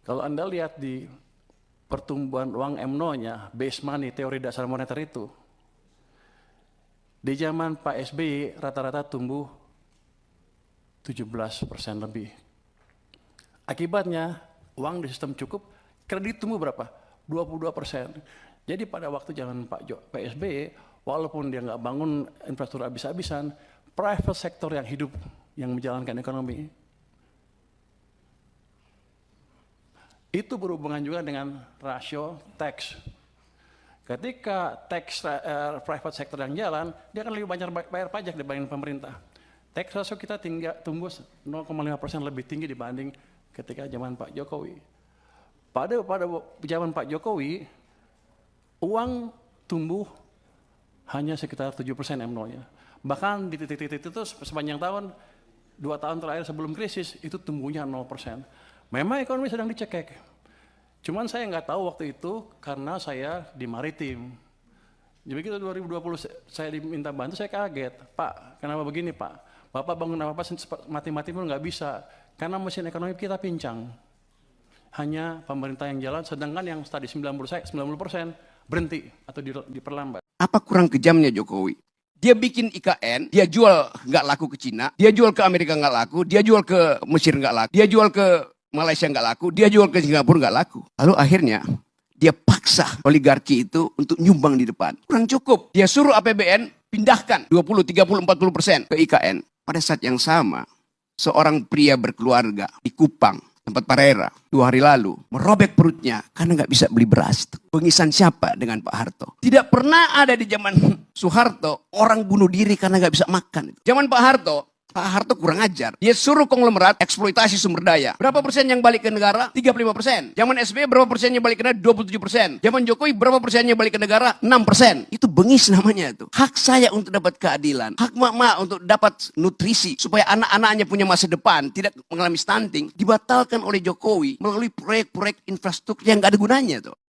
Kalau Anda lihat di pertumbuhan uang M0-nya, base money, teori dasar moneter itu, di zaman Pak SBY rata-rata tumbuh 17% lebih. Akibatnya, uang di sistem cukup, kredit tumbuh berapa? 22%. Jadi pada waktu zaman Pak SBY, walaupun dia nggak bangun infrastruktur habis-habisan, private sector yang hidup, yang menjalankan ekonomi, itu berhubungan juga dengan rasio tax. Ketika tax private sector yang jalan, dia akan lebih banyak bayar pajak dibanding pemerintah. Tax ratio kita tumbuh 0,5% lebih tinggi dibanding ketika zaman Pak Jokowi. Pada zaman Pak Jokowi, uang tumbuh hanya sekitar 7% M0-nya. Bahkan di titik-titik itu sepanjang tahun, 2 tahun terakhir sebelum krisis, itu tumbuhnya 0%. Memang ekonomi sedang dicekek. Cuman saya nggak tahu waktu itu karena saya di maritim. Jadi begitu 2020 saya diminta bantu, saya kaget. Pak, kenapa begini Pak? Bapak bangun apa-apa mati-mati pun nggak bisa. Karena mesin ekonomi kita pincang. Hanya pemerintah yang jalan, sedangkan yang tadi 90% berhenti atau diperlambat. Apa kurang kejamnya Jokowi? Dia bikin IKN, dia jual nggak laku ke Cina, dia jual ke Amerika nggak laku, dia jual ke Mesir nggak laku, dia jual ke Malaysia nggak laku, dia jual ke Singapura nggak laku. Lalu akhirnya dia paksa oligarki itu untuk nyumbang di depan. Kurang cukup. Dia suruh APBN pindahkan 20, 30, 40% ke IKN. Pada saat yang sama, seorang pria berkeluarga di Kupang, tempat Parera, 2 hari lalu, merobek perutnya karena nggak bisa beli beras. Pengisan siapa dengan Pak Harto? Tidak pernah ada di zaman Soeharto orang bunuh diri karena nggak bisa makan. Zaman Pak Harto kurang ajar. Dia suruh konglomerat eksploitasi sumber daya. Berapa persen yang balik ke negara? 35%. Zaman SBY berapa persennya balik ke negara? 27%. Zaman Jokowi berapa persennya balik ke negara? 6%. Itu bengis namanya itu. Hak saya untuk dapat keadilan. Hak mak-mak untuk dapat nutrisi. Supaya anak-anaknya punya masa depan. Tidak mengalami stunting. Dibatalkan oleh Jokowi melalui proyek-proyek infrastruktur yang gak ada gunanya tuh.